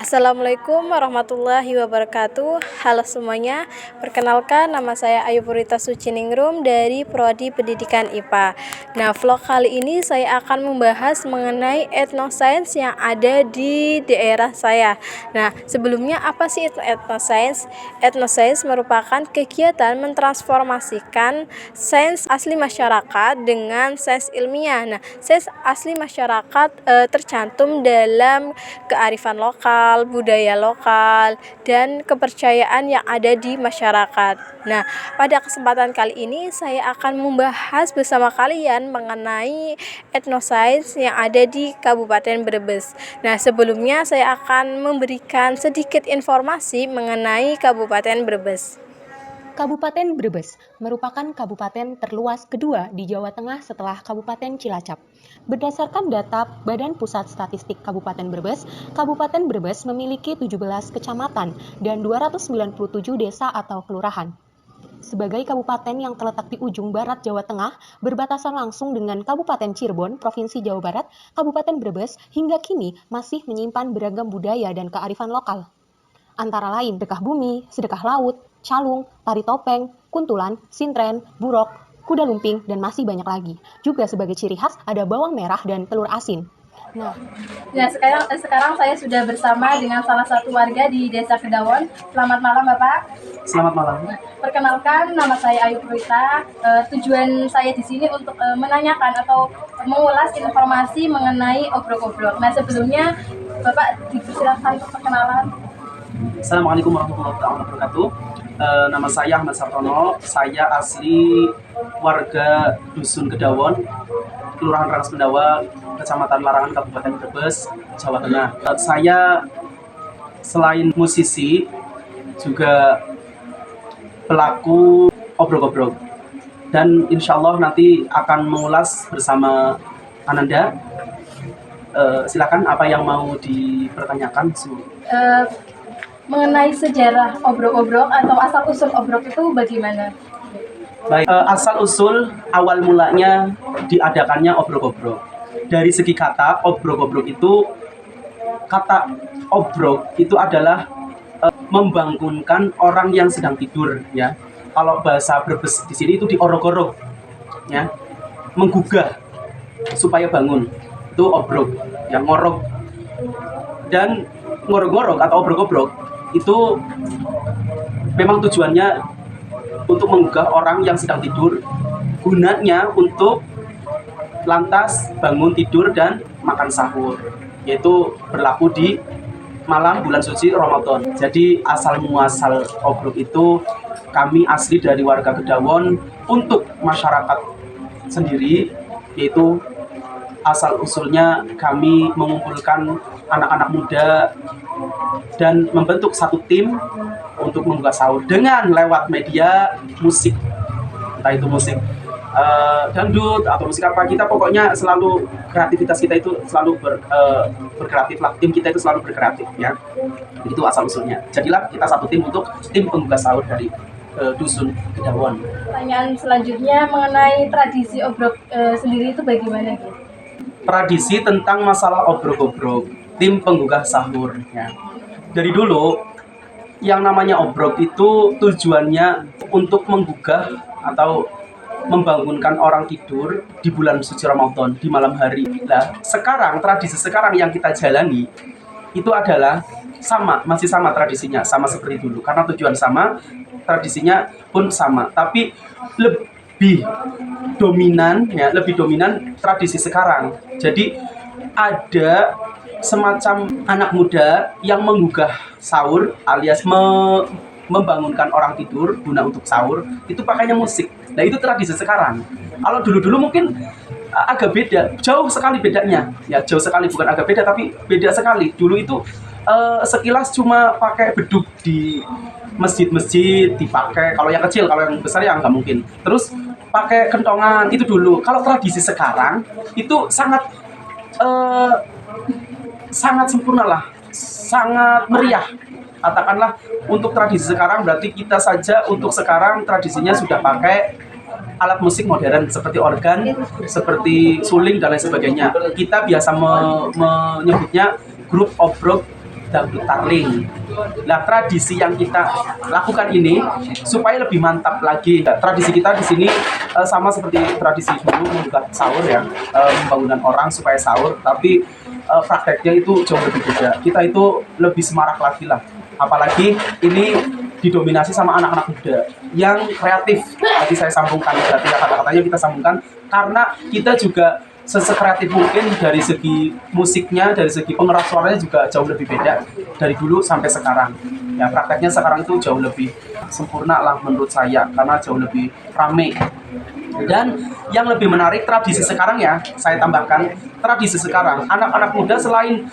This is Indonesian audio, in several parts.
Assalamualaikum warahmatullahi wabarakatuh. Halo semuanya, perkenalkan nama saya Ayu Purita Suciningrum dari Prodi Pendidikan IPA. Nah, vlog kali ini saya akan membahas mengenai etnosains yang ada di daerah saya. Nah, sebelumnya apa sih itu etnosains? Etnosains merupakan kegiatan mentransformasikan sains asli masyarakat dengan sains ilmiah. Nah, sains asli masyarakat tercantum dalam kearifan lokal, budaya lokal, dan kepercayaan yang ada di masyarakat. Nah, pada kesempatan kali ini saya akan membahas bersama kalian mengenai etnosains yang ada di Kabupaten Brebes. Nah, sebelumnya saya akan memberikan sedikit informasi mengenai Kabupaten Brebes. Kabupaten Brebes merupakan kabupaten terluas kedua di Jawa Tengah setelah Kabupaten Cilacap. Berdasarkan data Badan Pusat Statistik Kabupaten Brebes memiliki 17 kecamatan dan 297 desa atau kelurahan. Sebagai kabupaten yang terletak di ujung barat Jawa Tengah, berbatasan langsung dengan Kabupaten Cirebon, Provinsi Jawa Barat, Kabupaten Brebes hingga kini masih menyimpan beragam budaya dan kearifan lokal. Antara lain sedekah bumi, sedekah laut, calung, tari topeng, kuntulan, sintren, burok, kuda lumping, dan masih banyak lagi. Juga sebagai ciri khas ada bawang merah dan telur asin. Nah, sekarang saya sudah bersama dengan salah satu warga di Desa Kedawon. Selamat malam, Bapak. Selamat malam. Perkenalkan, nama saya Ayu Purita. Tujuan saya di sini untuk menanyakan atau mengulas informasi mengenai obrok-obrok. Nah, sebelumnya Bapak dipersilakan untuk perkenalan. Assalamualaikum warahmatullahi wabarakatuh. Nama saya Ahmad Sartono. Saya asli warga Dusun Kedawon, Kelurahan Rangas Pendawa, Kecamatan Larangan, Kabupaten Brebes, Jawa Tengah. Saya selain musisi juga pelaku obrok-obrok, dan insya Allah nanti akan mengulas bersama Ananda. Silakan, apa yang mau dipertanyakan? Mengenai sejarah obrok-obrok atau asal-usul obrok itu bagaimana? Baik, asal-usul awal mulanya diadakannya obrok-obrok. Dari segi kata, obrok-obrok itu, kata obrok itu adalah membangunkan orang yang sedang tidur, ya. Kalau bahasa Brebes di sini itu diorok-orok, ya, menggugah supaya bangun, itu obrok, yang ngorok. Dan ngorok-ngorok atau obrok-obrok itu memang tujuannya untuk menggugah orang yang sedang tidur, gunanya untuk lantas bangun tidur dan makan sahur, yaitu berlaku di malam bulan suci Ramadan. Jadi asal muasal obrok itu, kami asli dari warga Kedawon untuk masyarakat sendiri, yaitu asal usulnya kami mengumpulkan anak-anak muda dan membentuk satu tim untuk membuka sahur dengan lewat media musik, entah itu musik dangdut atau musik apa. Kita pokoknya selalu, kreativitas kita itu selalu berkreatif lah, tim kita itu selalu berkreatif, ya. Itu asal usulnya. Jadilah kita satu tim untuk tim pembuka sahur dari Dusun Kedawon. Pertanyaan selanjutnya mengenai tradisi obrok sendiri itu bagaimana, gitu? Tradisi tentang masalah obrok-obrok, tim penggugah sahur, ya. Dari dulu yang namanya obrok itu tujuannya untuk menggugah atau membangunkan orang tidur di bulan suci Ramadan, di malam hari. Nah, sekarang tradisi sekarang yang kita jalani itu adalah masih sama tradisinya, sama seperti dulu, karena tujuan sama, tradisinya pun sama, tapi lebih dominan, ya, lebih dominan tradisi sekarang. Jadi ada semacam anak muda yang menggugah sahur alias membangunkan orang tidur guna untuk sahur, itu pakainya musik. Nah, itu tradisi sekarang. Kalau dulu-dulu mungkin agak beda, jauh sekali bedanya. Ya, jauh sekali, bukan agak beda tapi beda sekali. Dulu itu sekilas cuma pakai beduk di masjid-masjid dipakai. Kalau yang kecil, kalau yang besar ya nggak mungkin. Terus pakai kentongan, itu dulu. Kalau tradisi sekarang itu sangat sempurna lah, sangat meriah. Katakanlah untuk tradisi sekarang, berarti kita saja untuk sekarang tradisinya sudah pakai alat musik modern seperti organ, seperti suling dan lain sebagainya. Kita biasa menyebutnya grup obrok dangdut tarling. Nah, tradisi yang kita lakukan ini supaya lebih mantap lagi. Tradisi kita di sini sama seperti tradisi dulu membuka sahur ya, pembangunan orang supaya sahur, tapi prakteknya itu jauh lebih beda. Kita itu lebih semarak lagi lah. Apalagi ini didominasi sama anak-anak muda yang kreatif. Tadi saya sambungkan, berarti kata-katanya kita sambungkan karena kita juga sekreatif mungkin dari segi musiknya, dari segi pengeras suaranya juga jauh lebih beda dari dulu sampai sekarang. Ya, prakteknya sekarang itu jauh lebih sempurna lah menurut saya karena jauh lebih rame. Dan yang lebih menarik tradisi sekarang ya, saya tambahkan tradisi sekarang anak-anak muda selain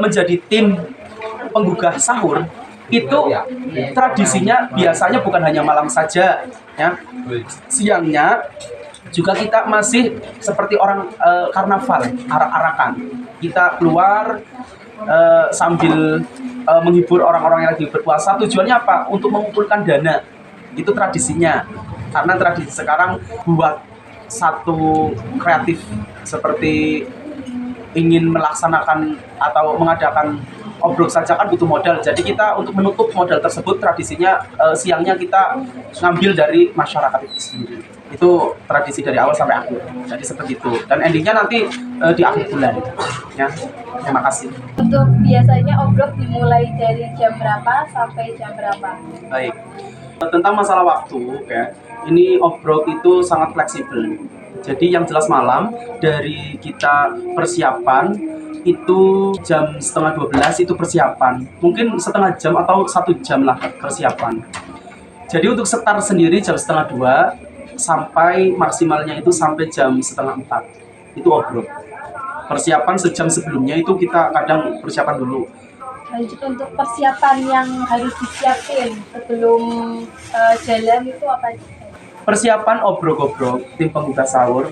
menjadi tim penggugah sahur itu tradisinya biasanya bukan hanya malam saja ya, siangnya juga kita masih seperti orang karnaval, arak-arakan. Kita keluar sambil menghibur orang-orang yang lagi berpuasa. Tujuannya apa? Untuk mengumpulkan dana. Itu tradisinya. Karena tradisi sekarang buat satu kreatif seperti ingin melaksanakan atau mengadakan obrok saja kan butuh modal. Jadi kita untuk menutup modal tersebut tradisinya siangnya kita ngambil dari masyarakat itu sendiri. Itu tradisi dari awal sampai akhir. Jadi seperti itu. Dan endingnya nanti di akhir bulan. Ya, terima kasih. Untuk biasanya obrok dimulai dari jam berapa sampai jam berapa? Baik. Tentang masalah waktu, ya, ini obrok itu sangat fleksibel. Jadi yang jelas malam dari kita persiapan itu jam setengah 12 itu persiapan. Mungkin setengah jam atau 1 jam lah persiapan. Jadi untuk setar sendiri jam setengah 2 sampai maksimalnya itu sampai jam setengah 4 itu obrok. Persiapan sejam sebelumnya itu kita kadang persiapan dulu. Lanjut untuk persiapan yang harus disiapin sebelum jalan itu apa aja? Persiapan obrok-obrok tim pembuka sahur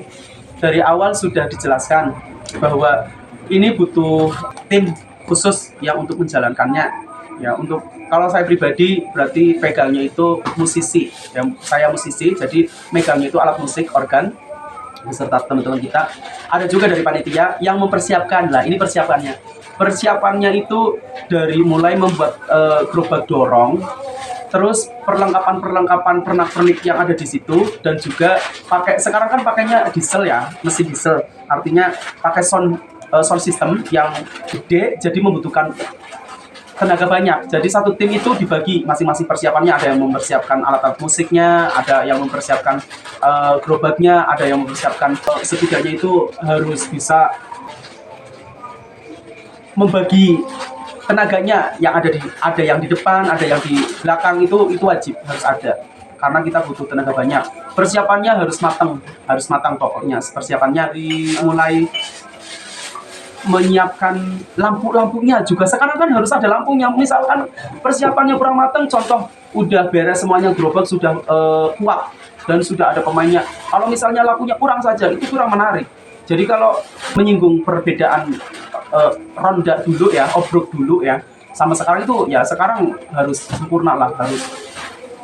dari awal sudah dijelaskan bahwa ini butuh tim khusus yang untuk menjalankannya. Ya, untuk kalau saya pribadi berarti pegangnya itu musisi. Ya, saya musisi, jadi megangnya itu alat musik, organ beserta teman-teman kita. Ada juga dari panitia yang mempersiapkan. Lah, ini persiapannya. Persiapannya itu dari mulai membuat gerobak dorong, terus perlengkapan pernak-pernik yang ada di situ, dan juga sekarang kan pakainya diesel ya, mesin diesel. Artinya pakai sound system yang gede, jadi membutuhkan tenaga banyak. Jadi satu tim itu dibagi masing-masing persiapannya. Ada yang mempersiapkan alat-alat musiknya, ada yang mempersiapkan gerobaknya, ada yang mempersiapkan setidaknya itu harus bisa membagi tenaganya yang ada yang di depan, ada yang di belakang, itu wajib harus ada karena kita butuh tenaga banyak. Persiapannya harus matang pokoknya. Persiapannya dimulai menyiapkan lampunya juga. Sekarang kan harus ada lampunya. Misalkan persiapannya kurang matang, contoh udah beres semuanya, gerobak sudah kuat dan sudah ada pemainnya. Kalau misalnya lampunya kurang saja, itu kurang menarik. Jadi kalau menyinggung perbedaan ronda dulu ya, obrok dulu ya, sama sekarang itu ya, sekarang harus sempurna lah, harus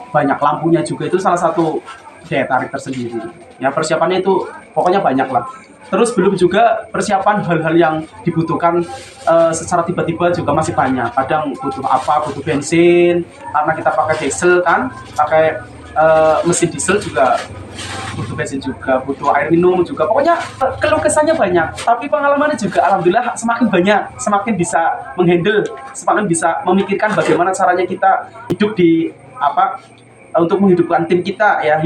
banyak lampunya juga. Itu salah satu daya tarik tersendiri. Ya, persiapannya itu pokoknya banyak lah. Terus belum juga persiapan hal-hal yang dibutuhkan secara tiba-tiba juga masih banyak. Kadang butuh butuh bensin, karena kita pakai diesel kan, pakai mesin diesel juga butuh bensin juga, butuh air minum juga. Pokoknya keluh kesahnya banyak, tapi pengalamannya juga alhamdulillah semakin banyak, semakin bisa menghandle, semakin bisa memikirkan bagaimana caranya kita hidup di untuk menghidupkan tim kita ya,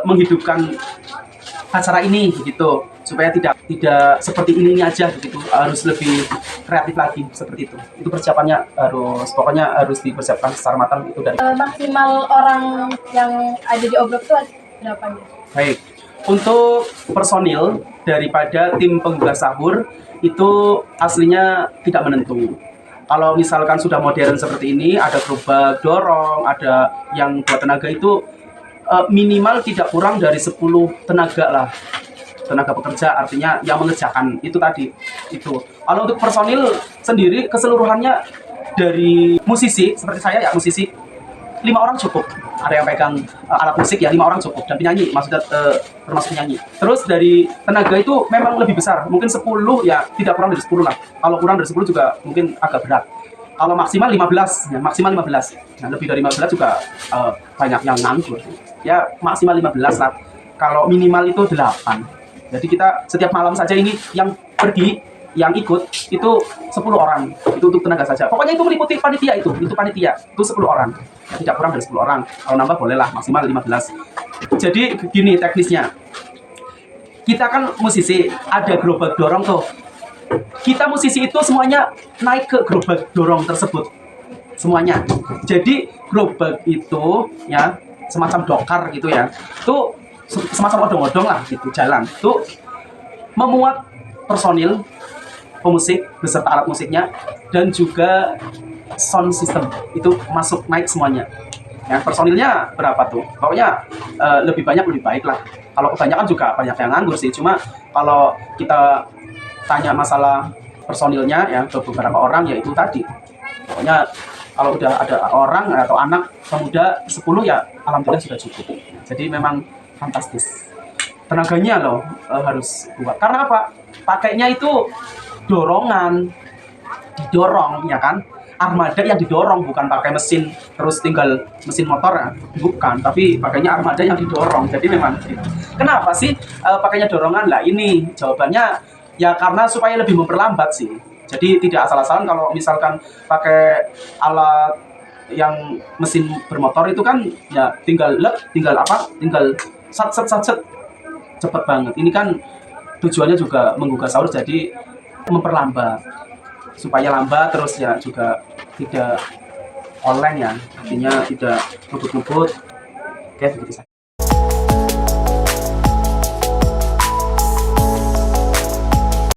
menghidupkan acara ini gitu, supaya tidak seperti ini aja gitu, harus lebih kreatif lagi seperti itu. Itu persiapannya pokoknya harus dipersiapkan secara matang itu dari maksimal orang yang ada di obrok itu berapa? Baik, untuk personil daripada tim penggugah sahur itu aslinya tidak menentu. Kalau misalkan sudah modern seperti ini, ada gerobak dorong, ada yang buat tenaga, itu minimal tidak kurang dari 10 tenaga lah, tenaga pekerja, artinya yang mengerjakan itu tadi. Itu kalau untuk personil sendiri keseluruhannya, dari musisi seperti saya ya, musisi 5 orang cukup. ada yang pegang alat musik ya 5 orang cukup, dan penyanyi maksudnya termasuk penyanyi. Terus dari tenaga itu memang lebih besar, mungkin 10 ya tidak kurang dari 10 lah. Kalau kurang dari 10 juga mungkin agak berat. Kalau maksimal 15, ya maksimal 15. Nah, lebih dari 15 juga banyak yang nganggur. Ya maksimal 15 lah. Kalau minimal itu 8. Jadi kita setiap malam saja ini yang pergi, yang ikut itu 10 orang. Itu untuk tenaga saja. Pokoknya itu meliputi panitia itu panitia. Itu 10 orang. Tidak kurang dari 10 orang. Kalau nambah bolehlah maksimal 15. Jadi gini teknisnya. Kita kan musisi, ada gerobak dorong tuh. Kita musisi itu semuanya naik ke gerobak dorong tersebut. Semuanya. Jadi gerobak itu ya semacam dokar gitu ya. Itu semacam odong-odong lah gitu jalan. Itu memuat personil pemusik beserta alat musiknya dan juga sound system itu masuk naik semuanya. Ya, personilnya berapa tuh? Pokoknya lebih banyak lebih baik lah. Kalau kebanyakan juga banyak yang nganggur sih. Cuma kalau kita tanya masalah personilnya ya ke beberapa orang ya itu tadi. Pokoknya kalau udah ada orang atau anak pemuda 10 ya alhamdulillah sudah cukup. Jadi memang fantastis. Tenaganya loh harus kuat. Karena apa? Pakainya itu dorongan, didorong ya kan, armada yang didorong, bukan pakai mesin terus tinggal mesin motor ya, bukan, tapi pakainya armada yang didorong. Jadi memang gitu. Kenapa sih pakainya dorongan? Lah ini jawabannya ya karena supaya lebih memperlambat sih. Jadi tidak asal-asalan kalau misalkan pakai alat yang mesin bermotor itu kan ya tinggal sat cepet banget. Ini kan tujuannya juga menggugah sahur, jadi memperlambat supaya lambat, terus ya juga tidak oleng ya, artinya tidak ngebut-ngebut kayak begitu saja.